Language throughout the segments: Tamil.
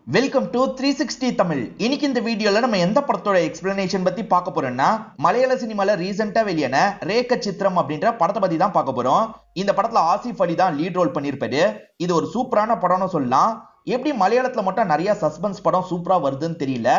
Welcome to 360 Tamil. இன்னைக்கு இந்த வீடியோல நம்ம எந்த படத்தோட எக்ஸ்பிளனேஷன் பத்தி பார்க்க போறோம்னா, மலையாள சினிமால ரீசெண்டா வெளியான ரேக்க சித்திரம் அப்படின்ற படத்தை பத்தி தான் பார்க்க போறோம். இந்த படத்துல ஆசிஃப் அலி தான் லீட் ரோல் பண்ணிருப்பாரு. இது ஒரு சூப்பரான படம்னு சொல்லலாம். எப்படி மலையாளத்துல மட்டும் நிறைய சஸ்பென்ஸ் படம் சூப்பரா வருதுன்னு தெரியல,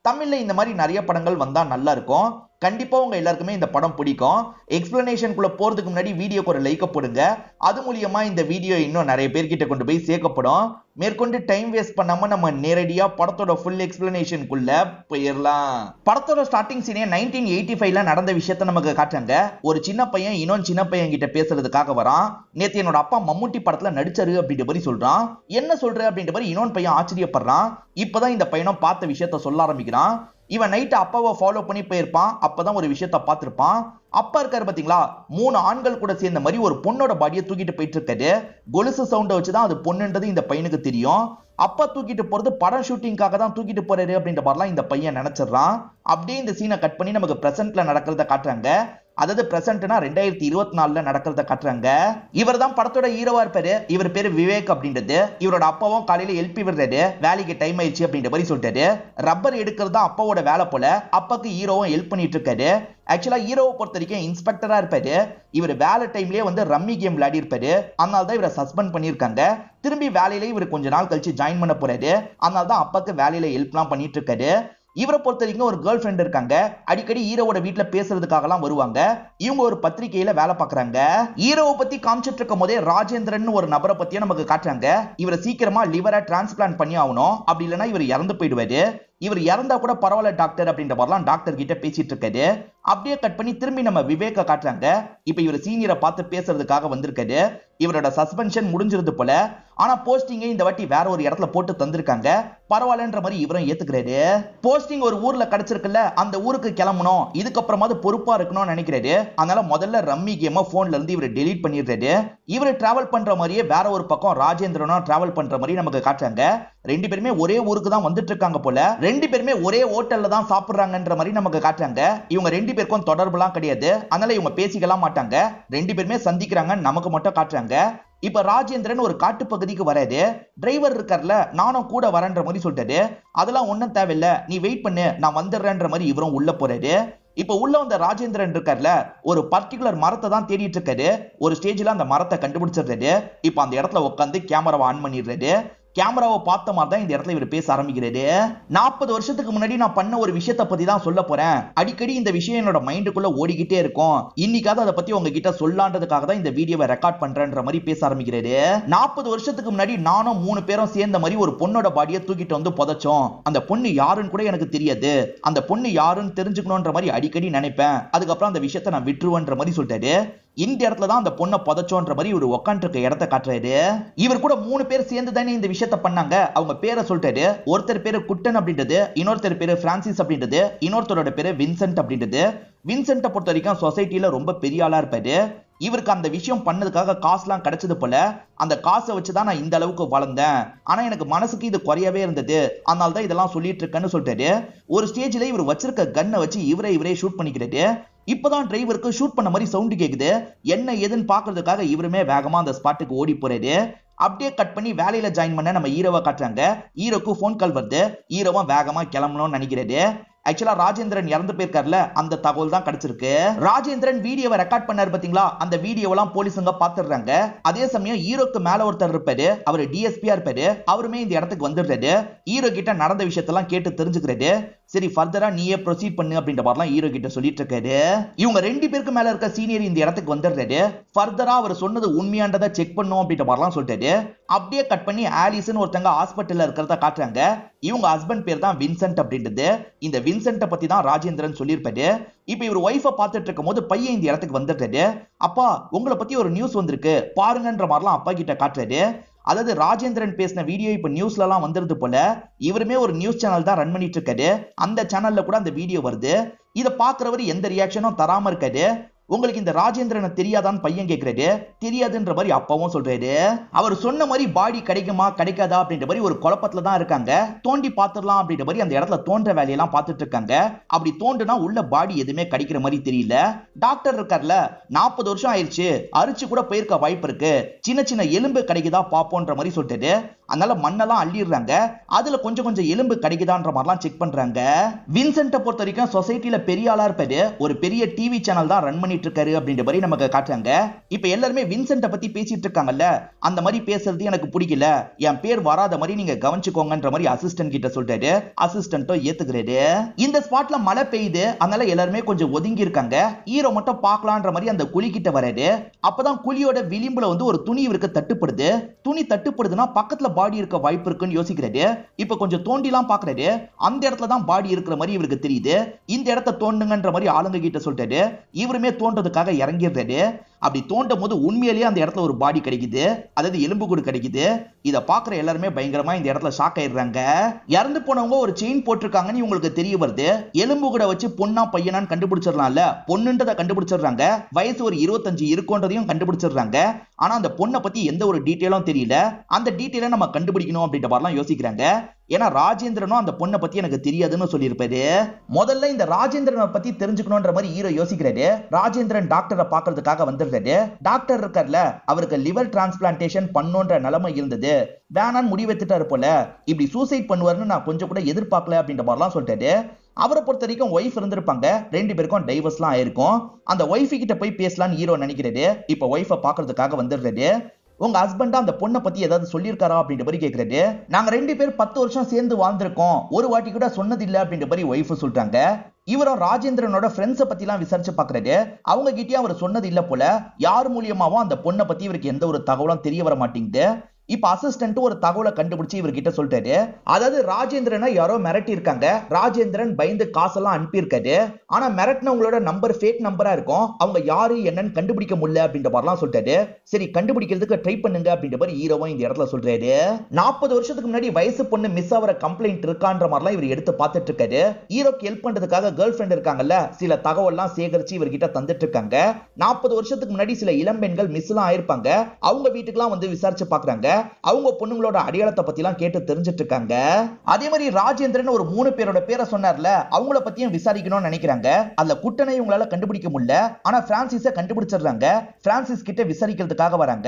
தமிழ்ல இந்த மாதிரி நிறைய படங்கள் வந்தா நல்லா இருக்கும். கண்டிப்பா உங்க எல்லாருக்குமே இந்த படம் பிடிக்கும். எக்ஸ்பிளனேஷனுக்குள்ள போறதுக்கு முன்னாடி வீடியோக்கு ஒரு லைக் போடுங்க. அது மூலியமா இந்த வீடியோ இன்னும் நிறைய பேர்கிட்ட கொண்டு போய் சேர்க்கப்படும். மேற்கொண்டு டைம் வேஸ்ட் பண்ணாம நம்ம நேரடியா படத்தோட ஃபுல் எக்ஸ்பிளனேஷனுக்குள்ள போயிடலாம். படத்தோட ஸ்டார்டிங் சீனே 1985ல நடந்த விஷயத்த நமக்கு காட்டுறாங்க. ஒரு சின்ன பையன் இன்னொன்று சின்ன பையன் கிட்ட பேசுறதுக்காக வரான். நேத்து என்னோட அப்பா மம்முட்டி படத்துல நடிச்சாரு அப்படின்ற மாதிரி சொல்றான். என்ன சொல்ற அப்படின்ற மாதிரி இன்னொன்று பையன் ஆச்சரியப்படுறான். இப்பதான் இந்த பையனும் பார்த்த விஷயத்த சொல்ல ஆரம்பிக்கிறான். இவன் நைட் அப்பாவை ஃபாலோ பண்ணி போயிருப்பான். அப்பதான் ஒரு விஷயத்த பார்த்திருப்பான். அப்பா இருக்காரு பாத்தீங்களா, 3 ஆண்கள் கூட சேர்ந்த மாதிரி ஒரு பொண்ணோட பாடியை தூக்கிட்டு போயிட்டு இருக்காரு. கொலுசு சவுண்டை வச்சுதான் அது பொண்ணுன்றது இந்த பையனுக்கு தெரியும். அப்பா தூக்கிட்டு போறது படம் ஷூட்டிங்காக தான் தூக்கிட்டு போறாரு அப்படின்ற மாதிரிலாம் இந்த பையன் நினைச்சிடறான். அப்படியே இந்த சீனை கட் பண்ணி நமக்கு பிரசன்ட்ல நடக்கிறத காட்டுறாங்க. அதாவது பிரசன்ட்னா 2024ல நடக்கிறத காட்டுறாங்க. இவர் தான் படத்தோட ஹீரோவா இருப்பாரு. இவர் பேரு விவேக் அப்படின்றது. இவரோட அப்பாவும் காலையில எழுப்பி விடுறாரு, வேலைக்கு டைம் ஆயிடுச்சு அப்படின்ற மாதிரி சொல்லிட்டாரு. ரப்பர் எடுக்கிறது தான் அப்பாவோட வேலை போல. அப்பாக்கு ஹீரோவும் ஹெல்ப் பண்ணிட்டு இருக்காரு. ஆக்சுவலா ஹீரோவை பொறுத்த வரைக்கும் இன்ஸ்பெக்டரா இருப்பாரு. இவர் வேலை டைம்லயே ரம்மி கேம் விளையாடி இருப்பாரு. அதனால தான் இவரை சஸ்பெண்ட் பண்ணிருக்காங்க. திரும்பி வேலையில இவர் கொஞ்ச நாள் கழிச்சு ஜாயின் பண்ண போறாரு. அதனால தான் அப்பாக்கு வேலையில ஹெல்ப்லாம் பண்ணிட்டு இருக்காரு. இவரை பொறுத்த வரைக்கும் ஒரு கேர்ள் ஃப்ரெண்ட் இருக்காங்க. அடிக்கடி ஹீரோவோட வீட்டுல பேசுறதுக்காக எல்லாம் வருவாங்க. இவங்க ஒரு பத்திரிகையில வேலை பார்க்கறாங்க. ஹீரோவை பத்தி காமிச்சிட்டு இருக்கும் போதே ராஜேந்திரன் ஒரு நபரை பத்தியும் நமக்கு காட்டுறாங்க. இவரை சீக்கிரமா லிவரை டிரான்ஸ்பிளான்ட் பண்ணி ஆகணும், அப்படி இல்லைன்னா இவர் இறந்து போயிடுவாரு. இவர் இறந்தா கூட பரவாயில்ல டாக்டர் அப்படின்ற மாதிரிலாம் டாக்டர் கிட்ட பேசிட்டு இருக்காரு. அப்படியே கட் பண்ணி திரும்பி நம்ம விவேக்க காட்டுறாங்க. இப்ப இவர் சீனியரை பார்த்து பேசுறதுக்காக வந்திருக்காரு. இவரோட சஸ்பென்ஷன் முடிஞ்சிருது போல. ஆனா போஸ்டிங்கை இந்த வாட்டி வேற ஒரு இடத்துல போட்டு தந்திருக்காங்க. பரவாயில்லன்ற மாதிரி இவரும் ஏத்துக்கிறாரு. போஸ்டிங் ஒரு ஊர்ல கிடைச்சிருக்குல்ல, அந்த ஊருக்கு கிளம்பணும், இதுக்கப்புறமா பொறுப்பா இருக்கணும்னு நினைக்கிறாரு. அதனால முதல்ல ரம்மி கேம போன்ல இருந்து இவர் டெலீட் பண்ணிடுறாரு. இவர் டிராவல் பண்ற மாதிரியே வேற ஒரு பக்கம் ராஜேந்திரனும் டிராவல் பண்ற மாதிரி நமக்கு காட்டுறாங்க. ரெண்டு பேருமே ஒரே ஊருக்கு தான் வந்துட்டு இருக்காங்க போல. ரெண்டு பேருமே ஒரே ஹோட்டல்ல தான் சாப்பிடுறாங்கன்ற மாதிரி நமக்கு காட்டுறாங்க. இவங்க ரெண்டு பேருக்கும் தொடர்புலாம் கிடையாது. அதனால இவங்க பேசிக்கலாம் மாட்டாங்க. ரெண்டு பேருமே சந்திக்கிறாங்க நமக்கு மட்டும் காட்டுறாங்க. இப்ப ராஜேந்திரன் ஒரு காட்டு பகுதிக்கு வராது. டிரைவர் இருக்கார்ல, நானும் கூட வரேன்ற மாதிரி சொல்லிட்டாரு. அதெல்லாம் ஒன்னும் தேவையில்ல, நீ வெயிட் பண்ணு, நான் வந்துடுறேன்ற மாதிரி இவரும் உள்ள போறாரு. இப்ப உள்ள வந்த ராஜேந்திரன் இருக்கார்ல, ஒரு பர்டிகுலர் மரத்தை தான் தேடிட்டு இருக்காரு. ஒரு ஸ்டேஜ்ல அந்த மரத்தை கண்டுபிடிச்சிடுறாரு. இப்ப அந்த இடத்துல உட்காந்து கேமராவை ஆன் பண்ணிடுறாரு. கேமராவை பார்த்த மாதிரி தான் இந்த இடத்துல இவர் பேச ஆரம்பிக்கிறாரு. 40 வருஷத்துக்கு முன்னாடி நான் பண்ண ஒரு விஷயத்தை பத்தி தான் சொல்ல போறேன். அடிக்கடி இந்த விஷயம் என்னோட மைண்டுக்குள்ள ஓடிக்கிட்டே இருக்கும். இன்னைக்காவது அதை பத்தி உங்ககிட்ட சொல்லான்றதுக்காக தான் இந்த வீடியோவை ரெக்கார்ட் பண்றேன்ற மாதிரி பேச ஆரம்பிக்கிறாரு. 40 வருஷத்துக்கு முன்னாடி நானும் 3 பேரும் சேர்ந்த மாதிரி ஒரு பொண்ணோட பாடியை தூக்கிட்டு வந்து புதைச்சோம். அந்த பொண்ணு யாருன்னு கூட எனக்கு தெரியாது. அந்த பொண்ணு யாருன்னு தெரிஞ்சுக்கணும்ன்ற மாதிரி அடிக்கடி நினைப்பேன். அதுக்கப்புறம் அந்த விஷயத்தை நான் விட்டுருவேன்ற மாதிரி சொல்லிட்டாரு. இந்த இடத்துல தான் அந்த பொண்ணை புதைச்சோன்ற மாதிரி இவர் உட்காந்து இருக்க இடத்த காட்டுறாரு. இவர் கூட 3 பேர் சேர்ந்து தானே இந்த விஷயத்த பண்ணாங்க. அவங்க பேரை சொல்லிட்டாரு. ஒருத்தர் பேரு குட்டன் அப்படின்றது, இன்னொருத்தர் பேரு பிரான்சிஸ் அப்படின்றது, இன்னொருத்தரோட பேரு வின்சென்ட் அப்படின்றது. வின்சென்ட்டை பொறுத்த வரைக்கும் சொசைட்டில ரொம்ப பெரிய ஆளா இருப்பாரு. இவருக்கு அந்த விஷயம் பண்ணதுக்காக காசுலாம் கிடைச்சது போல. அந்த காசை வச்சுதான் நான் இந்த அளவுக்கு வளர்ந்தேன். ஆனா எனக்கு மனசுக்கு இது குறையவே இருந்தது. அதனால தான் இதெல்லாம் சொல்லிட்டு இருக்கேன்னு சொல்லிட்டாரு. ஒரு ஸ்டேஜ்ல இவர் வச்சிருக்க கன்னை வச்சு இவரே ஷூட் பண்ணிக்கிறாரு. இப்பதான் டிரைவருக்கு ஷூட் பண்ண மாதிரி சவுண்ட் கேக்குது. என்ன ஏதுன்னு பாக்குறதுக்காக இவருமே வேகமா அந்த ஸ்பாட்டுக்கு ஓடி போறாரு. அப்படியே கட் பண்ணி வேலையில ஜாயின் பண்ண நம்ம ஹீரோவை காட்டுறாங்க. ஹீரோக்கு போன் கால் வருது. ஹீரோவும் வேகமா கிளம்பணும்னு நினைக்கிறாரு. ஆக்சுவலா ராஜேந்திரன் இறந்து போயிருக்காருல, அந்த தகவல் தான் கிடைச்சிருக்கு. ராஜேந்திரன் வீடியோவை ரெக்கார்ட் பண்ணாரு பாத்தீங்களா, அந்த வீடியோவெல்லாம் போலீஸுங்க பாத்துறாங்க. அதே சமயம் ஹீரோக்கு மேல ஒருத்தர் இருப்பாரு, அவர் டிஎஸ்பியா இருப்பாரு. அவருமே இந்த இடத்துக்கு வந்துடுறாரு. ஹீரோ கிட்ட நடந்த விஷயத்தெல்லாம் கேட்டு தெரிஞ்சுக்கிறாரு. சரி ஃபர்தரா நீயே ப்ரொசீட் பண்ணு அப்படின்ற மாதிரிலாம் ஹீரோ கிட்ட சொல்லிட்டு இருக்காரு. இவங்க 2 பேருக்கு மேல இருக்க சீனியர் இந்த இடத்துக்கு வந்துடுறாரு. ஃபர்தரா அவர் சொன்னது உண்மையானதை செக் பண்ணும் அப்படின்ற மாதிரிலாம் சொல்லிட்டாரு. அப்படியே கட் பண்ணி ஆலிஸ்னு ஒருத்தங்க ஹாஸ்பிட்டல்ல இருக்கிறத காட்டுறாங்க. இவங்க ஹஸ்பண்ட் பேர் தான் வின்சென்ட் அப்படின்றது. இந்த வின்சென்ட்டை பத்தி தான் ராஜேந்திரன் சொல்லியிருப்பாரு. இப்ப இவர் ஒய்ஃபை பார்த்துட்டு இருக்கும் போது பையன் இந்த இடத்துக்கு வந்துட்டாரு. அப்பா உங்களை பத்தி ஒரு நியூஸ் வந்திருக்கு பாருங்கன்ற மாதிரிலாம் அப்பா கிட்ட காட்டுறாரு. அதாவது ராஜேந்திரன் பேசின வீடியோ இப்ப நியூஸ்ல எல்லாம் வந்துருது போல. இவருமே ஒரு நியூஸ் சேனல் தான் ரன் பண்ணிட்டு இருக்காரு. அந்த சேனல்ல கூட அந்த வீடியோ வருது. இதை பாக்குறவர் எந்த ரியாக்ஷனும் தராம இருக்காரு. உங்களுக்கு இந்த ராஜேந்திரனை தெரியாதான்னு பையன் கேட்கிறாரு. தெரியாதுன்ற மாதிரி அப்பாவும் சொல்றாரு. அவர் சொன்ன மாதிரி பாடி கிடைக்குமா கிடைக்காதா அப்படின்ற மாதிரி ஒரு குழப்பத்துல தான் இருக்காங்க. தோண்டி பாத்துடலாம் அப்படின்ற மாதிரி அந்த இடத்துல தோன்ற வேலையெல்லாம் பார்த்துட்டு இருக்காங்க. அப்படி தோண்டுனா உள்ள பாடி எதுவுமே கிடைக்கிற மாதிரி தெரியல. டாக்டர் இருக்கார்ல, 40 வருஷம் ஆயிடுச்சு, அரிச்சு கூட போயிருக்க வாய்ப்பு இருக்கு, சின்ன சின்ன எலும்பு கிடைக்குதா பாப்போன்ற மாதிரி சொல்லிட்டு அதனால மண்ணெல்லாம் அள்ளிடுறாங்க. அதுல கொஞ்சம் கொஞ்சம் எலும்பு கிடைக்குதான்ற மாதிரிலாம் செக் பண்றாங்க. வின்சென்ட்டை பொறுத்த வரைக்கும் சொசைட்டில பெரிய ஆளா இருப்பாரு, ஒரு பெரிய டிவி சேனல் தான் ரன் பண்ணிட்டு இருக்காரு அப்படின்ற மாதிரி நமக்கு காட்டுறாங்க. இப்ப எல்லாருமே வின்சென்ட்டை பத்தி பேசிட்டு இருக்காங்கல்ல, அந்த மாதிரி பேசுறது எனக்கு பிடிக்கல, என் பேர் வராத மாதிரி நீங்க கவனிச்சுக்கோங்கன்ற மாதிரி அசிஸ்டன்ட் கிட்ட சொல்றாரு. அசிஸ்டன்ட்டும் ஏத்துக்கிறாரு. இந்த ஸ்பாட்ல மழை பெய்யுது, அதனால எல்லாருமே கொஞ்சம் ஒதுங்கி இருக்காங்க. ஹீரோ மட்டும் பார்க்கலான்ற மாதிரி அந்த குழி கிட்ட வராரு. அப்பதான் குழியோட விளிம்புல வந்து ஒரு துணி இவருக்கு தட்டுப்படுது. துணி தட்டுப்படுதுன்னா பக்கத்துல பாடி இருக்க வாய்ப்பு இருக்குன்னு யோசிக்கிறாரு. இப்ப கொஞ்சம் தோண்டிலாம் பாக்குறாரு. அந்த இடத்துல தான் பாடி இருக்கிற மாதிரி இவருக்கு தெரியுது. இந்த இடத்தை தோண்டுங்கன்ற மாதிரி ஆளுங்க கிட்ட சொல்றாரு. இவருமே தோன்றதுக்காக இறங்கிடுறாரு. அப்படி தோண்டும் போது உண்மையிலேயே அந்த இடத்துல ஒரு பாடி கிடைக்குது, அதாவது எலும்பு கூடு கிடைக்குது. இத பாக்குற எல்லாருமே பயங்கரமா இந்த இடத்துல ஷாக் ஆயிடுறாங்க. இறந்து போனவங்க ஒரு செயின் போட்டிருக்காங்கன்னு இவங்களுக்கு தெரிய வருது. எலும்பு கூட வச்சு பொண்ணா பையனான்னு கண்டுபிடிச்சிடலாம்ல, பொண்ணுன்றதை கண்டுபிடிச்சிடுறாங்க. வயசு ஒரு 25 இருக்குன்றதையும் கண்டுபிடிச்சிடுறாங்க. ஆனா அந்த பொண்ணை பத்தி எந்த ஒரு டீட்டெயிலும் தெரியல. அந்த டீட்டெயிலை நம்ம கண்டுபிடிக்கணும் அப்படின்ற மாதிரிலாம் யோசிக்கிறாங்க. ஏன்னா ராஜேந்திரனும் அந்த பொண்ணை பத்தி எனக்கு தெரியாதுன்னு சொல்லியிருப்பாரு. முதல்ல இந்த ராஜேந்திரனை பத்தி தெரிஞ்சுக்கணும்ன்ற மாதிரி ஹீரோ யோசிக்கிறாரு. ராஜேந்திரன் டாக்டரை பாக்குறதுக்காக வந்துடுறாரு. டாக்டர் இருக்கார்ல, அவருக்கு லிவர் டிரான்ஸ்பிளான்டேஷன் பண்ணுன்ற நிலைமை இருந்தது, வேணான்னு முடிவெடுத்துட்டாரு போல. இப்படி சூசைட் பண்ணுவாருன்னு நான் கொஞ்சம் கூட எதிர்பார்க்கல அப்படின்ற மாதிரிலாம் சொல்லிட்டாரு. அவரை பொறுத்த வரைக்கும் ஒய்ஃப் இருந்திருப்பாங்க, 2 பேருக்கும் டைவர்ஸ்லாம் ஆயிருக்கும். அந்த ஒய்ஃப் கிட்ட போய் பேசலாம்னு ஹீரோ நினைக்கிறாரு. இப்ப ஒய்ஃபை பாக்குறதுக்காக வந்துடுறாரு. உங்க ஹஸ்பண்டா அந்த பொண்ணை பத்தி ஏதாவது சொல்லியிருக்காரா அப்படின்ற மாதிரி கேட்கறாரு. நாங்க 2 பேர் 10 வருஷம் சேர்ந்து வாழ்ந்திருக்கோம், ஒரு வாட்டி கூட சொன்னதில்லை அப்படின்ற மாதிரி ஒய்ஃப் சொல்றாங்க. இவரும் ராஜேந்திரனோட ஃப்ரெண்ட்ஸை பத்தி எல்லாம் விசாரிச்சு பாக்குறாரு. அவங்க கிட்டயும் அவர் சொன்னது இல்ல போல. யார் மூலியமாவும் அந்த பொண்ணை பத்தி இவருக்கு எந்த ஒரு தகவலும் தெரிய வர மாட்டேங்குது. இப்ப அசிஸ்டன்ட் ஒரு தகவலை கண்டுபிடிச்சு இவர்கிட்ட சொல்றாரு. அதாவது ராஜேந்திரனை யாரோ மிரட்டி இருக்காங்க. ராஜேந்திரன் பயந்து காசெல்லாம் அனுப்பியிருக்காரு. ஆனா மிரட்டினவங்களோட நம்பர் ஃபேக் நம்பரா இருக்கும். அவங்க யாரு என்னன்னு கண்டுபிடிக்க முடியல அப்படின்ற மாதிரிலாம் சொல்றாரு. சரி, கண்டுபிடிக்கிறதுக்கு ட்ரை பண்ணுங்க அப்படின்ற மாதிரி ஹீரோவும் இந்த இடத்துல சொல்றாரு. 40 வருஷத்துக்கு முன்னாடி வயசு பொண்ணு மிஸ் ஆகிற கம்ப்ளைண்ட் இருக்கான்ற மாதிரிலாம் இவர் எடுத்து பார்த்துட்டு இருக்காரு. ஹீரோக்கு ஹெல்ப் பண்றதுக்காக கேர்ள் ஃபிரெண்ட் இருக்காங்கல்ல, சில தகவல்லாம் சேகரிச்சு இவர்கிட்ட தந்துட்டு இருக்காங்க. 40 வருஷத்துக்கு முன்னாடி சில இளம்பெண்கள் மிஸ் எல்லாம் ஆயிருப்பாங்க. அவங்க வீட்டுக்குலாம் வந்து விசாரிச்சு பாக்குறாங்க. அவங்க பொண்ணுங்களோட அடையாளத்தை பத்தி எல்லாம் கேட்டு தெரிஞ்சிட்டு இருக்காங்க. அதே மாதிரி ராஜேந்திரன் ஒரு 3 பேரோட பேரை சொன்னார்ல, அவங்கள பத்தியும் விசாரிக்கணும்னு நினைக்கிறாங்க. அதுல குட்டனை இவங்களால கண்டுபிடிக்க முடியல. ஆனா பிரான்சிஸை கண்டுபிடிச்சிடுறாங்க. பிரான்சிஸ் கிட்ட விசாரிக்கிறதுக்காக வராங்க.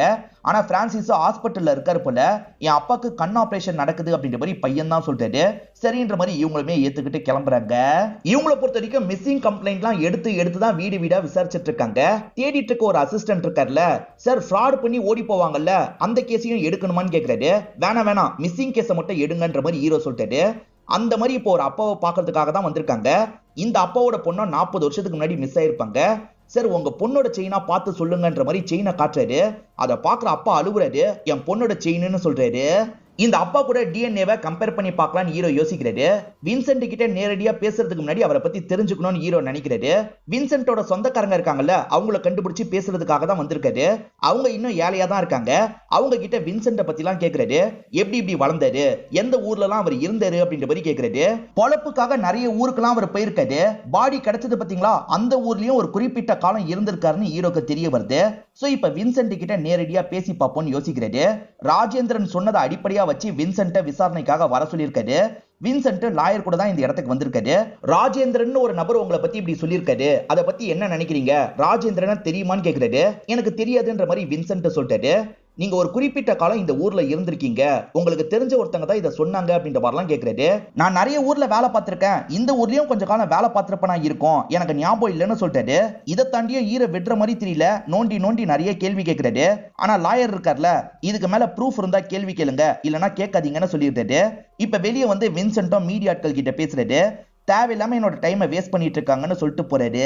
ஆனா பிரான்சிஸ் ஹாஸ்பிட்டல்ல இருக்காரு போல. என் அப்பாக்கு கண் ஆபரேஷன் நடக்குது அப்படின்ற மாதிரி பையன் தான் சொல்றாரு. சரின்ற மாதிரி இவங்களுமே ஏத்துக்கிட்டு கிளம்புறாங்க. இவங்களை பொறுத்த வரைக்கும் மிஸ்ஸிங் கம்ப்ளைண்ட்லாம் எடுத்து தான் வீடு வீடா விசாரிச்சுட்டு இருக்காங்க. தேடிட்டு இருக்க ஒரு அசிஸ்டன்ட் இருக்கார்ல, சார் ஃப்ராட் பண்ணி ஓடி போவாங்கல்ல, அந்த கேஸையும் எடுக்கணுமான்னு கேக்குறாரு. வேணாம், மிஸ்ஸிங் கேஸை மட்டும் எடுங்கன்ற மாதிரி ஹீரோ சொல்லிட்டாரு. அந்த மாதிரி இப்போ ஒரு அப்பாவை பாக்குறதுக்காக தான் வந்திருக்காங்க. இந்த அப்பாவோட பொண்ணு 40 வருஷத்துக்கு முன்னாடி மிஸ் ஆயிருப்பாங்க. சார், உங்க பொண்ணோட செயினா பார்த்து சொல்லுங்கன்ற மாதிரி செயினை காட்டுறாரு. அதை பாக்குற அப்பா அழுகுறாரு. என் பொண்ணோட செயின்னு சொல்றாரு. இந்த அப்பா கூட டிஎன்ஏவை கம்பேர் பண்ணி பார்க்கலாம்னு ஹீரோ யோசிக்கிறாரு. வின்சென்ட் கிட்ட நேரடியா பேசுறதுக்கு முன்னாடி அவரை பத்தி தெரிஞ்சுக்கணும்னு ஹீரோ நினைக்கிறாரு. வின்சென்ட்டோட சொந்தக்காரங்க இருக்காங்கல்ல, அவங்கள கண்டுபிடிச்சு பேசுறதுக்காக தான் வந்திருக்காரு. அவங்க இன்னும் ஏழையா தான் இருக்காங்க. அவங்க கிட்ட வின்சென்ட் பத்தி எல்லாம் கேட்கிறாரு. எப்படி வளர்ந்தாரு, எந்த ஊர்ல எல்லாம் அவர் இருந்தாரு அப்படின்ற மாதிரி கேட்கிறாரு. பொழப்புக்காக நிறைய ஊருக்கெல்லாம் அவர் போயிருக்காரு. பாடி கிடைச்சது பாத்தீங்களா, அந்த ஊர்லயும் ஒரு குறிப்பிட்ட காலம் இருந்திருக்காருன்னு ஹீரோக்கு தெரிய வருது. சோ இப்ப வின்சென்ட் கிட்ட நேரடியா பேசி பார்ப்போம்னு யோசிக்கிறாரு. ராஜேந்திரன் சொன்னதை அடிப்படையா வச்சு வின்சென்ட்டை விசாரணைக்காக வர சொல்லியிருக்காரு. வின்சென்ட் லாயர் கூட தான் இந்த இடத்துக்கு வந்திருக்காரு. ராஜேந்திரன் ஒரு நபர் உங்களை பத்தி இப்படி சொல்லியிருக்காரு, அதை பத்தி என்ன நினைக்கிறீங்க, ராஜேந்திரன் தெரியுமான்னு கேட்கிறாரு. எனக்கு தெரியாதுன்ற மாதிரி வின்சென்ட் சொல்லிட்டாரு. நீங்க ஒரு குறிப்பிட்ட காலம் இந்த ஊர்ல இருந்திருக்கீங்க, உங்களுக்கு தெரிஞ்ச ஒருத்தங்க தான் இதை சொன்னாங்க அப்படின்ற மாதிரிலாம் கேட்கிறாரு. நான் நிறைய ஊர்ல வேலை பார்த்திருக்கேன், இந்த ஊர்லயும் கொஞ்சம் காலம் வேலை பார்த்திருப்பேனா இருக்கும், எனக்கு ஞாபகம் இல்லைன்னு சொல்லிட்டாரு. இதை தாண்டியும் ஈர வெட்டுற மாதிரி தெரியல. நோண்டி நிறைய கேள்வி கேட்கிறாரு. ஆனா லாயர் இருக்கார்ல, இதுக்கு மேல ப்ரூஃப் இருந்தா கேள்வி கேளுங்க, இல்லைன்னா கேட்காதீங்கன்னு சொல்லிட்டாரு. இப்ப வெளியே வந்து வின்சென்ட்டும் மீடியாட்கள் கிட்ட பேசுறாரு. தேவையில்லாம என்னோட டைமை வேஸ்ட் பண்ணிட்டு இருக்காங்கன்னு சொல்லிட்டு போறாரு.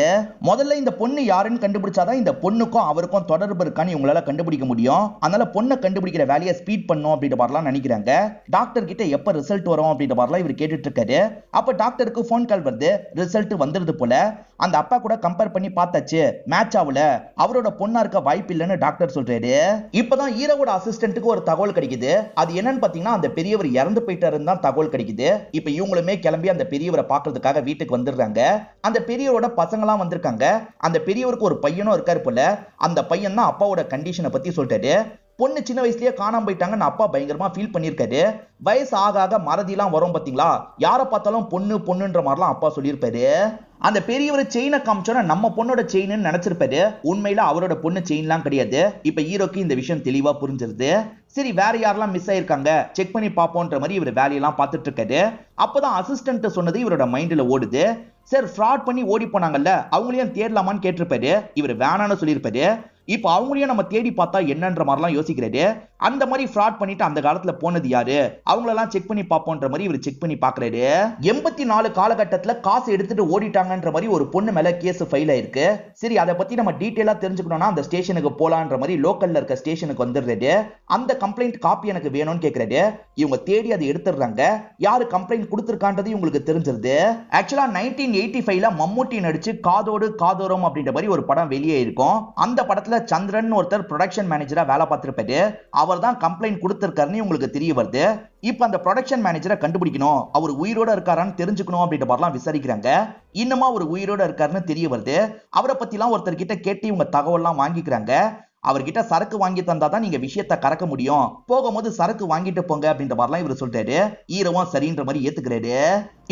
முதல்ல இந்த பொண்ணு யாருன்னு கண்டுபிடிச்சாதான் இந்த பொண்ணுக்கும் அவருக்கும் தொடர்பு இருக்கான்னு இவங்களால கண்டுபிடிக்க முடியும். அதனால பொண்ணை கண்டுபிடிக்கிற வேலையை ஸ்பீட் பண்ணும் அப்படின்ற மாதிரிலாம் நினைக்கிறாங்க. டாக்டர் கிட்ட எப்ப ரிசல்ட் வரும் அப்படின்ற மாதிரிலாம் இவர் கேட்டுட்டு இருக்காரு. அப்ப டாக்டருக்கு போன் கால் வருது. ரிசல்ட் வந்துருது போல. அந்த அப்பா கூட கம்பேர் பண்ணி பார்த்தாச்சு, மேட்ச் ஆகல, அவரோட பொண்ணா இருக்க வாய்ப்பு இல்லைன்னு டாக்டர் சொல்றாரு. இப்பதான் ஹீரோவோட அசிஸ்டன்ட்டுக்கு ஒரு தகவல் கிடைக்குது. அது என்னன்னு பாத்தீங்கன்னா, அந்த பெரியவர் இறந்து போயிட்டாருன்னு தான் தகவல் கிடைக்குது. இப்ப இவங்களுமே கிளம்பி அந்த பெரியவரை பார்க்கறதுக்காக வீட்டுக்கு வந்துடுறாங்க. அந்த பெரியவரோட பசங்களாம் வந்திருக்காங்க. அந்த பெரியவருக்கு ஒரு பையனும் இருக்காரு போல. அந்த பையன் தான் அப்பாவோட கண்டிஷனை பத்தி சொல்றாரு. பொண்ணு சின்ன வயசுலயே காணாம போயிட்டாங்கன்னு அப்பா பயங்கரமா ஃபீல் பண்ணிருக்காரு. வயசு ஆக ஆக மறதிலாம் வரும் பாத்தீங்களா, யாரை பார்த்தாலும் பொண்ணுன்ற மாதிரிலாம் அப்பா சொல்லியிருப்பாரு. அந்த பெரியவர் செயினை காமிச்சோன்னா நம்ம பொண்ணோட செயின்னு நினைச்சிருப்பாரு. உண்மையில அவரோட பொண்ணு செயின்லாம் கிடையாது. இப்ப ஹீரோக்கு இந்த விஷயம் தெளிவா புரிஞ்சிருது. சரி, வேற யாரெல்லாம் மிஸ் ஆயிருக்காங்க செக் பண்ணி பாப்போன்ற மாதிரி இவர் வேலையெல்லாம் பார்த்துட்டு இருக்காரு. அப்பதான் அசிஸ்டன்ட் சொன்னது இவரோட மைண்ட்ல ஓடுது. சார், ஃப்ராட் பண்ணி ஓடி போனாங்கல்ல, அவங்களையும் தேடலாமான்னு கேட்டிருப்பாரு. இவர் வேணான்னு சொல்லியிருப்பாரு. இப்ப அவங்களையும் நம்ம தேடி பார்த்தா என்னன்ற மாதிரிலாம் யோசிக்கிறாரு. அந்த மாதிரி ஃப்ராட் பண்ணிட்டு அந்த காலத்துல போனது யாரு, அவங்களெல்லாம் செக் பண்ணி பார்ப்போன்ற மாதிரி இவர் செக் பண்ணி பாக்குறாரு. 84 காலகட்டத்துல காசு எடுத்துட்டு ஓடிட்டாங்கன்ற மாதிரி ஒரு பொண்ணு மேல கேஸ் ஃபைல் ஆயிருக்கு. சரி, அதை பத்தி நம்ம டீட்டெயிலா தெரிஞ்சுக்கணும்னா அந்த ஸ்டேஷனுக்கு போலான்ற மாதிரி லோக்கல்ல இருக்க ஸ்டேஷனுக்கு வந்துடுறாரு. அந்த கம்ப்ளைண்ட் காப்பி எனக்கு வேணும்னு கேக்குறாரு. இவங்க தேடி அதை எடுத்துடுறாங்க. யாரு கம்ப்ளைண்ட் கொடுத்திருக்கான்றது உங்களுக்கு தெரிஞ்சிருது. ஆக்சுவலா 1985ல மம்மூட்டி நடிச்சு காதோடு காதோரம் அப்படின்ற மாதிரி ஒரு படம் வெளியே இருக்கும். அந்த படத்துல சந்திரன் ஒருத்தர் ப்ரொடக்ஷன் மேனேஜரா வேலை பார்த்திருப்பாரு. அவர் தான் கம்ப்ளைண்ட் கொடுத்திருக்காருன்னு உங்களுக்கு தெரிய வருது. இப்ப அந்த ப்ரொடக்ஷன் மேனேஜரை கண்டுபிடிக்கணும், அவர் உயிரோட இருக்காரான்னு தெரிஞ்சுக்கணும் அப்படின்ற மாதிரிலாம் விசாரிக்கிறாங்க. இன்னுமா அவர் உயிரோட இருக்காருன்னு தெரிய வருது. அவரை பத்திலாம் ஒருத்தர் கிட்ட கேட்டு இவங்க தகவல்லாம் வாங்கிக்கிறாங்க. அவர்கிட்ட சரக்கு வாங்கி தந்தாதான் நீங்க விஷயத்தை கறக்க முடியும், போகும்போது சரக்கு வாங்கிட்டு போங்க அப்படின்ற மாதிரிலாம் இவர் சொல்றாரு. ஈரவும் சரின்ற மாதிரி ஏத்துக்கிறாரு.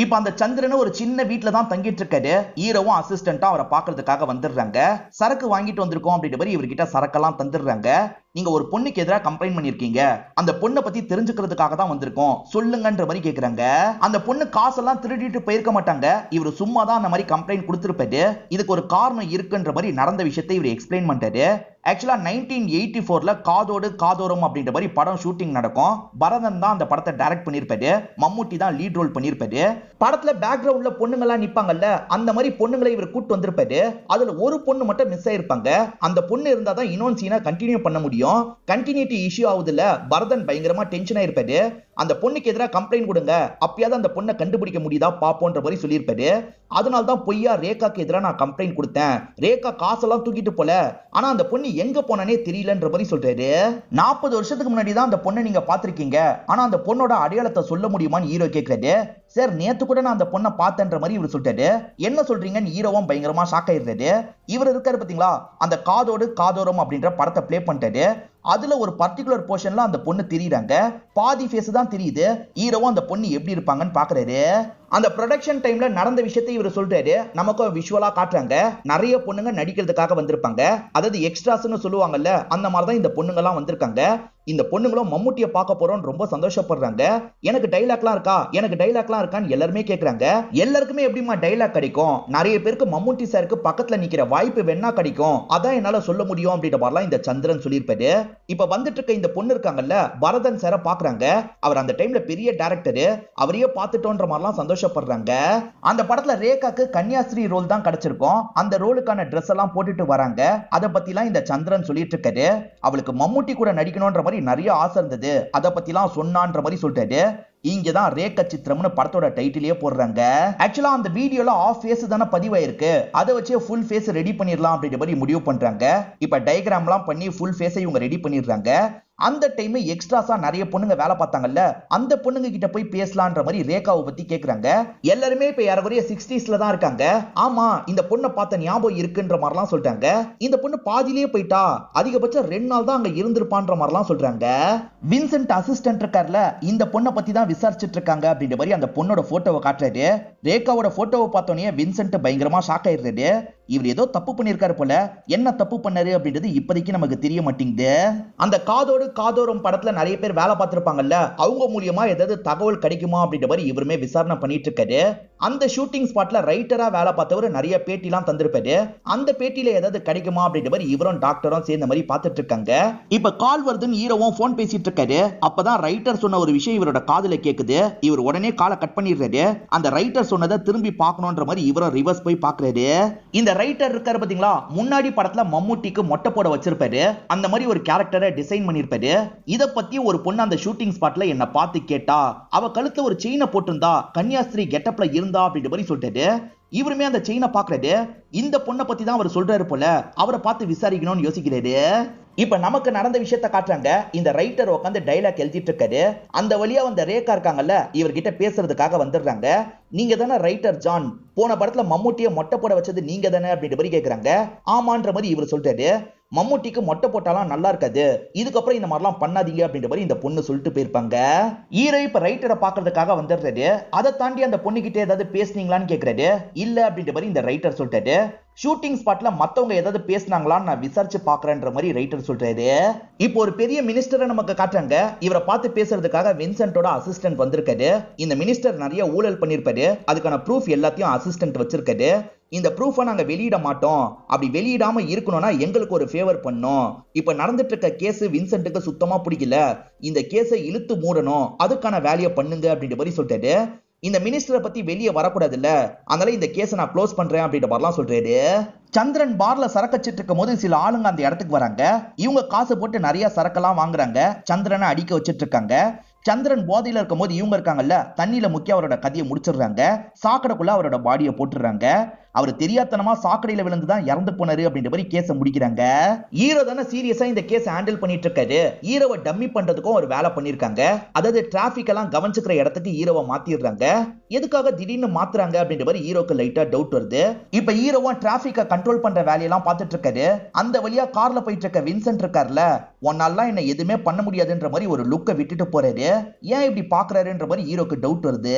இப்ப அந்த சந்திரன் ஒரு சின்ன வீட்டுல தான் தங்கிட்டு இருக்காரு. ஈரவும் அசிஸ்டன்டா அவரை பாக்குறதுக்காக வந்துடுறாங்க. சரக்கு வாங்கிட்டு வந்திருக்கோம் அப்படின்ற மாதிரி இவர்கிட்ட சரக்கெல்லாம் தந்துடுறாங்க. நீங்க ஒரு பொண்ணுக்கு எதிராக கம்ப்ளைண்ட் பண்ணிருக்கீங்க, அந்த பொண்ணை பத்தி தெரிஞ்சுக்கிறதுக்காக தான் வந்திருக்கோம், சொல்லுங்கன்ற மாதிரி கேக்குறாங்க. அந்த பொண்ணு காசெல்லாம் திருடிட்டு போயிருக்க மாட்டாங்க, இவர் சும்மா தான் அந்த மாதிரி கம்ப்ளைண்ட் கொடுத்திருப்பாரு. இதுக்கு ஒரு காரணம் இருக்குன்ற மாதிரி நடந்த விஷயத்தை இவர் எக்ஸ்பிளைன் பண்றாரு. ஆக்சுவலா 1984ல காதோடு காதோரம் அப்படின்ற மாதிரி படம் ஷூட்டிங் நடக்கும். பரதன் தான் அந்த படத்தை டைரக்ட் பண்ணிருப்பாரு. மம்மூட்டி தான் லீட் ரோல் பண்ணிருப்பாரு. படத்துல பேக்ரவுண்ட்ல பொண்ணுங்க எல்லாம் நிப்பாங்கல்ல, அந்த மாதிரி பொண்ணுங்களை இவர் கூட்டு வந்திருப்பாரு. அதுல ஒரு பொண்ணு மட்டும் மிஸ் ஆயிருப்பாங்க. அந்த பொண்ணு இருந்தா தான் இன்னொரு சீனை கண்டினியூ பண்ண முடியும். கண்டினியூட்டி இஷ்யூ ஆகுதுல, பரதன் பயங்கரமா டென்ஷன் ஆயிருப்பாரு. அந்த பொண்ணுக்கு எதிராக கம்ப்ளைண்ட் கொடுங்க, அப்பயாவது அந்த பொண்ணை கண்டுபிடிக்க முடியுதா பாப்போன்ற மாதிரி சொல்லியிருப்பாரு. அதனால தான் பொய்யா ரேகாக்கு எதிராக நான் கம்ப்ளைண்ட் கொடுத்தேன், ரேகா காசெல்லாம் தூக்கிட்டு போல, ஆனா அந்த பொண்ணு எங்க போனே தெரியலன்ற மாதிரி சொல்றாரு. 40 வருஷத்துக்கு முன்னாடி தான் அந்த பொண்ணை நீங்க பாத்திருக்கீங்க, ஆனா அந்த பொண்ணோட அடையாளத்தை சொல்ல முடியுமான்னு ஹீரோ கேட்கிறாரு. சார், நேத்து கூட நான் அந்த பொண்ணை பார்த்தேன்ற மாதிரி இவர் சொல்றாரு. என்ன சொல்றீங்கன்னு ஹீரோவும் பயங்கரமா ஷாக் ஆயிடுறாரு. இவர் இருக்காரு பாத்தீங்களா, அந்த காதோடு காதோரம் அப்படின்ற படத்தை பிளே பண்ணிட்டாரு. அதுல ஒரு பர்டிகுலர் போர்ஷன்ல அந்த பொண்ணு தெரியுறாங்க. பாதி ஃபேஸ் தான் தெரியுது. ஹீரோவும் அந்த பொண்ணு எப்படி இருப்பாங்கன்னு பாக்குறாரு. அந்த ப்ரொடக்ஷன் டைம்ல நடந்த விஷயத்தை இவர் சொல்றாரு. நமக்கு விஷுவலா காட்டுறாங்க. நிறைய பொண்ணுங்க நடிக்கிறதுக்காக வந்திருப்பாங்க, அதாவது எக்ஸ்ட்ராஸ்னு சொல்லுவாங்கல்ல, அந்த மாதிரி தான் இந்த பொண்ணுங்க எல்லாம் வந்திருக்காங்க. இந்த பொண்ணுங்களும் மம்மூட்டியை பார்க்க போறோம் ரொம்ப சந்தோஷப்படுறாங்க. எனக்கு டைலாக்லாம் இருக்கா, எனக்கு டைலாக்லாம் இருக்கான்னு எல்லாருமே கேக்குறாங்க. எல்லாருக்குமே எப்படிமா டைலாக் கிடைக்கும், நிறைய பேருக்கு மம்மூட்டி சாருக்கு பக்கத்துல நிக்கிற வாய்ப்பு வேணா கிடைக்கும், அதான் என்னால சொல்ல முடியும் அப்படின்ற மாதிரிலாம் இந்த சந்திரன் சொல்லியிருப்பாரு. இப்ப வந்துட்டு இருக்க இந்த பொண்ணு இருக்காங்கல்ல, பரதன் சார பாக்குறாங்க. அவர் அந்த டைம்ல பெரிய டைரக்டர், அவரையே பார்த்துட்டோன்ற மாதிரிலாம் சந்தோஷப்படுறாங்க. அந்த படத்துல ரேகாக்கு கன்னியாஸ்ரீ ரோல் தான் கிடைச்சிருக்கும். அந்த ரோலுக்கான ட்ரெஸ் எல்லாம் போட்டுட்டு வராங்க. அதை பத்தி எல்லாம் இந்த சந்திரன் சொல்லிட்டு இருக்காரு. அவளுக்கு மம்மூட்டி கூட நடிக்கணும்ன்ற மாதிரி நிறைய ஆசை இருந்தது, அதை பத்தி எல்லாம் சொன்னான்ற மாதிரி சொல்லிட்டாரு. இங்கதான் ரேக சித்திரம்னு படத்தோட டைட்டிலே போடுறாங்க. ஆக்சுவலா அந்த வீடியோல ஆஃப் ஃபேஸ் தானே பதிவாயிருக்கு, அதை வச்சே ஃபுல் ஃபேஸ் ரெடி பண்ணிடலாம் அப்படின்ற மாதிரி முடிவு பண்றாங்க. இப்ப டயக்ராம்லாம் பண்ணி ஃபுல் ஃபேஸை இவங்க ரெடி பண்ணிடுறாங்க. அந்த டைம் எக்ஸ்ட்ராஸா நிறைய பொண்ணுங்க வேலை பார்த்தாங்கல்ல, அந்த பொண்ணுங்க கிட்ட போய் பேசலான்ற மாதிரி ரேகாவை பத்தி கேக்குறாங்க. எல்லாருமே இப்ப யாரவரைய 60ஸ்ல தான் இருக்காங்க. ஆமா, இந்த பொண்ணை பார்த்த ஞாபகம் இருக்குன்ற மாதிரிலாம் சொல்றாங்க. இந்த பொண்ணு பாதியிலேயே போயிட்டா, அதிகபட்சம் 2 நாள் தான் அங்க இருந்திருப்பான்ற மாதிரிலாம் சொல்றாங்க. வின்சென்ட் அசிஸ்டன்ட் இருக்கார்ல, இந்த பொண்ணை பத்தி தான் விசாரிச்சுட்டு இருக்காங்க அப்படின்ற மாதிரி அந்த பொண்ணோட போட்டோவை காட்டுறாரு. ரேகாவோட போட்டோவை பார்த்தோன்னே வின்சென்ட் பயங்கரமா ஷாக் ஆயிடுறாரு. இவர் ஏதோ தப்பு பண்ணிருக்காரு போல, என்ன தப்பு பண்ணாரு அப்படின்றது இப்போதைக்கு நமக்கு தெரிய மாட்டேங்குது. அந்த காதோடு காதோரம் படத்துல நிறைய பேர் வேலை பார்த்திருப்பாங்கல்ல, அவங்க மூலியமா ஏதாவது தகவல் கிடைக்குமா அப்படின்ற மாதிரி இவருமே விசாரணை பண்ணிட்டு இருக்காரு. அந்த ஷூட்டிங் ஸ்பாட்ல ரைட்டரா வேலை பார்த்தவர் நிறைய பேட்டிலாம் தந்திருப்பாரு. அந்த பேட்டியில ஏதாவது கிடைக்குமா அப்படின்ற மாதிரி இவரும் டாக்டரும் சேர்ந்த மாதிரி பார்த்துட்டு இருக்காங்க. இப்ப கால் வருதுன்னு ஹீரோவும் போன் பேசிட்டு இருக்காரு. அப்பதான் ரைட்டர் சொன்ன ஒரு விஷயம் இவரோட காதுல கேக்குது. இவர் உடனே காலை கட் பண்ணிடுறாரு. அந்த ரைட்டர் சொன்னதை திரும்பி பார்க்கணும்ன்ற மாதிரி இவரும் ரிவர்ஸ் போய் பாக்குறாரு. இந்த ரைட்டர் இருக்காரு பாத்தீங்களா, முன்னாடி படத்துல மம்மூட்டிக்கு மொட்டை போட வச்சிருப்பாரு, அந்த மாதிரி ஒரு கேரக்டரை டிசைன் பண்ணிருப்பாரு. இத பத்தி ஒரு பொண்ணு அந்த ஷூட்டிங் ஸ்பாட்ல என்ன பார்த்து கேட்டா, அவ கழுத்துல ஒரு செயினை போட்டிருந்தா, கன்னியாஸ்திரி கெட்டப்ல இருந்தா அப்படின்ற மாதிரி சொல்லிட்டாரு. இவருமே அந்த செயினை பாக்குறாரு. இந்த பொண்ணை பத்தி தான் அவர் சொல்றாரு போல, அவரை பார்த்து விசாரிக்கணும்னு யோசிக்கிறாரு. இப்ப நமக்கு நடந்த விஷயத்தை காட்டுறாங்க. இந்த ரைட்டர் உட்காந்து டைலாக் எழுதிட்டு இருக்காரு. அந்த வழியா வந்த ரேகா இருக்காங்கல்ல, இவர்கிட்ட பேசுறதுக்காக வந்துடுறாங்க. நீங்க தானே ரைட்டர் ஜான், போன படத்துல மம்மூட்டியை மொட்டை போட வச்சது நீங்க தானே அப்படின்ற மாதிரி கேக்குறாங்க. ஆமான்ற மாதிரி இவர் சொல்றாரு. மம்முட்டிக்கு மொட்டை போட்டாலாம் நல்லா இருக்காது, இதுக்கப்புறம் இந்த மாதிரிலாம் பண்ணாதீங்க அப்படின்ற மாதிரி இந்த பொண்ணு சொல்லிட்டு போயிருப்பாங்க. ஹீரோ இப்ப ரைட்டரை பாக்குறதுக்காக வந்துடுறாரு. அதை தாண்டி அந்த பொண்ணு கிட்ட ஏதாவது பேசுனீங்களான்னு கேக்குறாரு. இல்ல அப்படின்ற மாதிரி இந்த ரைட்டர் சொல்லிட்டாரு. ஷூட்டிங் ஸ்பாட்ல மத்தவங்க ஏதாவது பேசினாங்களான்னு நான் விசாரிச்சு பாக்குறேன்ற மாதிரி ரைட்டர் சொல்றாரு. இப்போ ஒரு பெரிய மினிஸ்டரை நமக்கு காட்டுறாங்க. இவரை பார்த்து பேசுறதுக்காக வின்சென்ட்டோட அசிஸ்டன்ட் வந்திருக்காரு. இந்த மினிஸ்டர் நிறைய ஊழல் பண்ணிருப்பாரு, அதுக்கான ப்ரூஃப் எல்லாத்தையும் அசிஸ்டன்ட் வச்சிருக்காரு. இந்த ப்ரூஃபை நாங்க வெளியிட மாட்டோம், அப்படி வெளியிடாம இருக்கணும்னா எங்களுக்கு ஒரு ஃபேவர் பண்ணும். இப்ப நடந்துட்டு இருக்க கேஸ் வின்சென்ட்டுக்கு சுத்தமா பிடிக்கல, இந்த கேஸை இழுத்து மூடணும், அதுக்கான வேலையை பண்ணுங்க அப்படின்ற மாதிரி சொல்லிட்டாரு. இந்த மினிஸ்டரை பத்தி வெளியே வரக்கூடாது இல்ல, அதனால இந்த கேஸை நான் க்ளோஸ் பண்றேன் அப்படின்ற மாதிரிலாம் சொல்றாரு. சந்திரன் பார்ல சரக்கு வச்சிட்டு இருக்கும் போது சில ஆளுங்க அந்த இடத்துக்கு வராங்க. இவங்க காசு போட்டு நிறைய சரக்கெல்லாம் வாங்குறாங்க, சந்திரனை அடிக்க வச்சிட்டு இருக்காங்க. சந்திரன் போதையில இருக்கும் போது இவங்க இருக்காங்கல்ல, தண்ணியில முக்கிய அவரோட கதையை முடிச்சிடுறாங்க. சாக்கடைக்குள்ள அவரோட பாடியை போட்டுடுறாங்க. அவர் தெரியாதனமா சாக்கடையில விழுந்துதான் இறந்து போனாரு அப்படின்ற மாதிரி கேஸை முடிக்கிறாங்க. ஹீரோ தானே சீரியஸா இந்த கேஸ் ஹேண்டில் பண்ணிட்டு இருக்காரு. ஹீரோவை டம்மி பண்றதுக்கும் ஒரு வேலை பண்ணிருக்காங்க. அதாவது டிராபிக் எல்லாம் கவனிச்சுக்கிற இடத்துக்கு ஹீரோவை மாத்திடுறாங்க. எதுக்காக திடீர்னு மாத்துறாங்க அப்படின்ற மாதிரி ஹீரோக்கு லைட்டா டவுட் வருது. இப்ப ஹீரோவா டிராபிக்கை கண்ட்ரோல் பண்ற வேலையெல்லாம் பார்த்துட்டு இருக்காரு. அந்த வழியா கார்ல போயிட்டு இருக்க வின்சென்ட் இருக்காருல, ஒன்னாலாம் என்ன எதுவுமே பண்ண முடியாதுன்ற மாதிரி ஒரு லுக்கை விட்டுட்டு போறாரு. ஏன் இப்படி பாக்குறாருன்ற மாதிரி ஹீரோக்கு டவுட் வருது.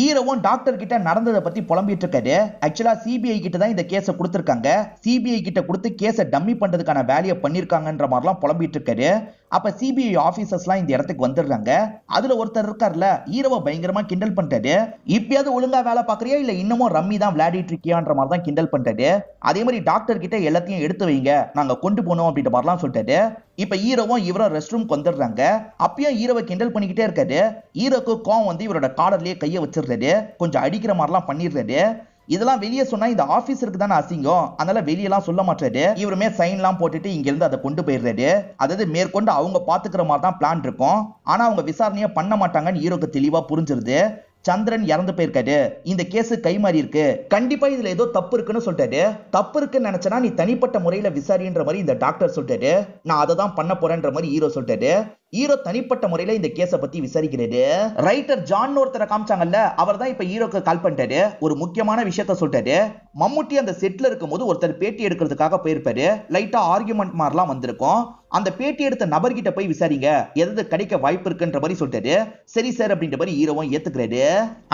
ஹீரோவும் டாக்டர் கிட்ட நடந்ததை பத்தி புலம்பிட்டு இருக்காரு. ஆக்சுவலா சிபிஐ கிட்ட தான் இந்த கேஸை கொடுத்திருக்காங்க, சிபிஐ கிட்ட கொடுத்து கேஸை டம்மி பண்றதுக்கான வேலையை பண்ணிருக்காங்கன்ற மாதிரிலாம் புலம்பிட்டு இருக்காரு. அப்ப சிபிஐ ஆபீசர்ஸ்லாம் இந்த இடத்துக்கு வந்துடுறாங்க. அதுல ஒருத்தர் இருக்கார்ல, ஹீரோவை பயங்கரமா கிண்டல் பண்றாரு. இப்பயாவது ஒழுங்கா வேலை பாக்குறியா இல்ல இன்னமும் ரம்மி தான் விளையாடிட்டு இருக்கியான்ற மாதிரி தான் கிண்டல் பண்றாரு. அதே மாதிரி டாக்டர் கிட்ட எல்லாத்தையும் எடுத்து வைங்க, நாங்க கொண்டு போனோம் அப்படின்ற மாதிரிலாம் சொல்லிட்டாரு. இப்ப ஹீரோவும் இவரும் ரெஸ்ட் ரூம் வந்துடுறாங்க. அப்பயும் ஹீரோவை கிண்டல் பண்ணிக்கிட்டே இருக்காரு. ஹீரோக்கு கோவம் வந்து இவரோட காலர்லயே கையை வச்சிடுறாரு, கொஞ்சம் அடிக்கிற மாதிரிலாம் பண்ணிடுறாரு. இதெல்லாம் வெளியே சொன்னா இந்த ஆபீசருக்கு தானே அசிங்கம், அதனால வெளியெல்லாம் சொல்ல மாட்டாரு. இவருமே சைன் எல்லாம் போட்டுட்டு இங்க இருந்து அதை கொண்டு போயிடுறாரு. அதாவது மேற்கொண்டு அவங்க பாத்துக்கிற மாதிரி தான் பிளான் இருக்கும், ஆனா அவங்க விசாரணையை பண்ண மாட்டாங்கன்னு ஹீரோக்கு தெளிவா புரிஞ்சிருது. சந்திரன் இறந்து போயிருக்காரு, இந்த கேஸ் கை மாறி இருக்கு, கண்டிப்பா இதுல ஏதோ தப்பு இருக்குன்னு சொல்லிட்டாரு. தப்பு இருக்குன்னு நினைச்சனா நீ தனிப்பட்ட முறையில விசாரின்ற மாதிரி இந்த டாக்டர் சொல்லிட்டாரு. நான் அதை தான் பண்ண போறேன்ற மாதிரி ஹீரோ சொல்லிட்டாரு. ஹீரோ தனிப்பட்ட முறையில இந்த கேஸை பத்தி விசாரிக்கிறாரு. ரைட்டர் ஜான் ஒருத்தரை காமிச்சாங்கல்ல, அவர் தான் இப்ப ஹீரோக்கு கால் பண்ணிட்டாரு. ஒரு முக்கியமான விஷயத்த சொல்லிட்டாரு. மம்முட்டி அந்த செட்ல இருக்கும் போது ஒருத்தர் பேட்டி எடுக்கிறதுக்காக போயிருப்பாரு. லைட்டா ஆர்குமெண்ட் மாதிரிலாம் வந்திருக்கும். அந்த பேட்டி எடுத்த நபர்கிட்ட போய் விசாரிங்க, எதாவது கிடைக்க வாய்ப்பு இருக்குன்ற மாதிரி சொல்லிட்டாரு. சரி சார் அப்படின்ற மாதிரி ஹீரோவும் ஏத்துக்கிறாரு.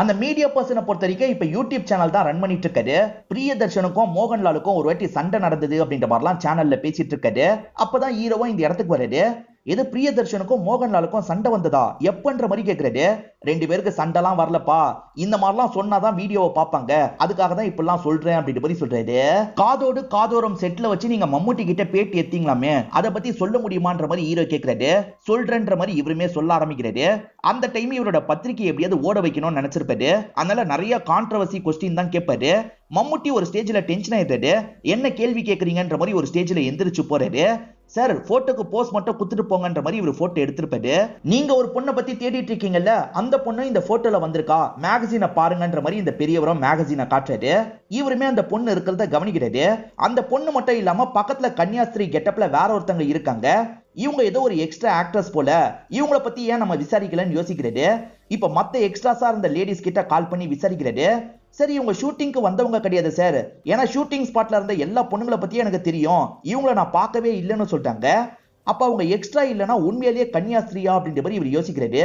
அந்த மீடியா பர்சனை பொறுத்த வரைக்கும் இப்ப யூடியூப் சேனல் தான் ரன் பண்ணிட்டு இருக்காரு. பிரியதர்ஷனுக்கும் மோகன்லாலுக்கும் ஒரு வாட்டி சண்டை நடந்தது அப்படின்ற மாதிரிலாம் சேனல்ல பேசிட்டு இருக்காரு. அப்பதான் ஹீரோவும் இந்த இடத்துக்கு வராரு. எது பிரியதர்ஷனுக்கும் மோகன்லாலுக்கும் சண்டை வந்ததா எப்பன்ற மாதிரி கேக்குறாரு. ரெண்டு பேருக்கு சண்டைலாம் வரலப்பா, இந்த மாதிரிலாம் சொன்னாதான் வீடியோவை பார்ப்பாங்க, அதுக்காக தான் இப்படிலாம் சொல்றேன் அப்படின்ற மாதிரி சொல்றாரு. காதோடு காதோரம் செட்ல வச்சு நீங்க மம்முட்டி கிட்ட பேட்டி எடுத்தீங்களாமே, அதை பத்தி சொல்ல முடியுமான்ற மாதிரி ஹீரோ கேக்குறாரு. சொல்றேன்ற மாதிரி இவருமே சொல்ல ஆரம்பிக்கிறாரு. அந்த டைம் இவரோட பத்திரிகை எப்படியாவது ஓட வைக்கணும்னு நினைச்சிருப்பாரு. அதனால நிறைய கான்ட்ரவர்சி கொஸ்டின் தான் கேட்பாரு. மம்முட்டி ஒரு ஸ்டேஜ்ல டென்ஷன் ஆயிட்டாரு. என்ன கேள்வி கேட்கறீங்கன்ற மாதிரி ஒரு ஸ்டேஜ்ல எந்திரிச்சு போறாரு. சார் போட்டோக்கு போஸ் மட்டும் குத்துட்டு போங்கன்ற மாதிரி இவர் போட்டோ எடுத்திருப்பாரு. நீங்க ஒரு பொண்ணை பத்தி தேடிட்டு இருக்கீங்கல்ல, அந்த பொண்ணு இந்த போட்டோல வந்திருக்கா, மேகசினை பாருங்கன்ற மாதிரி இந்த பெரியவரும் மேகசினை காட்டுறாரு. இவருமே அந்த பொண்ணு இருக்கிறத கவனிக்கிறாரு. அந்த பொண்ணு மட்டும் இல்லாம பக்கத்துல கன்னியாஸ்திரி கெட்டப்ல வேற ஒருத்தங்க இருக்காங்க. இவங்க ஏதோ ஒரு எக்ஸ்ட்ரா ஆக்ட்ரஸ் போல, இவங்களை பத்தி ஏன் நம்ம விசாரிக்கலன்னு யோசிக்கிறாரு. இப்ப மத்த எக்ஸ்ட்ராஸா இருந்த லேடிஸ் கிட்ட கால் பண்ணி விசாரிக்கிறாரு. சரி இவங்க ஷூட்டிங்க்கு வந்தவங்க கிடையாது சார், ஏன்னா ஷூட்டிங் ஸ்பாட்ல இருந்த எல்லா பொண்ணுங்களை பத்தி எனக்கு தெரியும், இவங்களை நான் பார்க்கவே இல்லைன்னு சொல்லிட்டாங்க. அப்ப அவங்க எக்ஸ்ட்ரா இல்லைன்னா உண்மையிலேயே கன்னியாஸ்திரியா அப்படின்ற மாதிரி இவர் யோசிக்கிறாரு.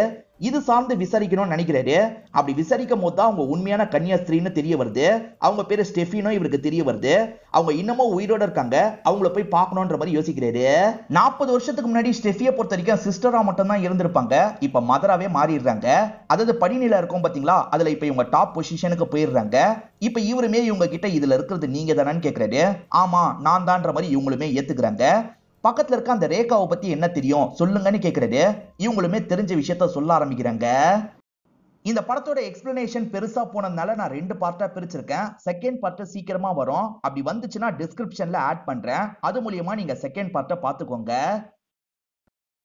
இது சார்ந்து விசாரிக்கணும்னு நினைக்கிறாரு. அப்படி விசாரிக்கும் போது தான் அவங்க உண்மையான கன்னியாஸ்திரின்னு தெரிய வருது. அவங்க பேரு ஸ்டெஃபினோ இவருக்கு தெரிய வருது. அவங்க இன்னமும் உயிரோட இருக்காங்க, அவங்கள போய் பார்க்கணும்ன்ற மாதிரி யோசிக்கிறாரு. 40 வருஷத்துக்கு முன்னாடி ஸ்டெஃபியை பொறுத்த வரைக்கும் சிஸ்டரா மட்டும் தான் இருந்திருப்பாங்க. இப்ப மதராவே மாறிடுறாங்க. அதாவது படிநிலை இருக்கும் பாத்தீங்களா, அதுல இப்ப இவங்க டாப் பொசிஷனுக்கு போயிடுறாங்க. இப்ப இவருமே இவங்க கிட்ட இதுல இருக்கிறது நீங்க தானு கேக்குறாரு. ஆமா நான் தான்ற மாதிரி இவங்களுமே ஏத்துக்கிறாங்க. பக்கத்துல இருக்க அந்த ரேகாவை பத்தி என்ன தெரியும் சொல்லுங்கன்னு கேக்குறாரு. இவங்களுமே தெரிஞ்ச விஷயத்த சொல்ல ஆரம்பிக்கிறாங்க. இந்த படத்தோட எக்ஸ்பிளனேஷன் பெருசா போனதுனால நான் 2 பார்ட்டா பிரிச்சிருக்கேன். செகண்ட் பார்ட் சீக்கிரமா வரும். அப்படி வந்துச்சுன்னா டிஸ்கிரிப்ஷன்ல ஆட் பண்றேன். அது மூலியமா நீங்க செகண்ட் பார்ட்டை பாத்துக்கோங்க.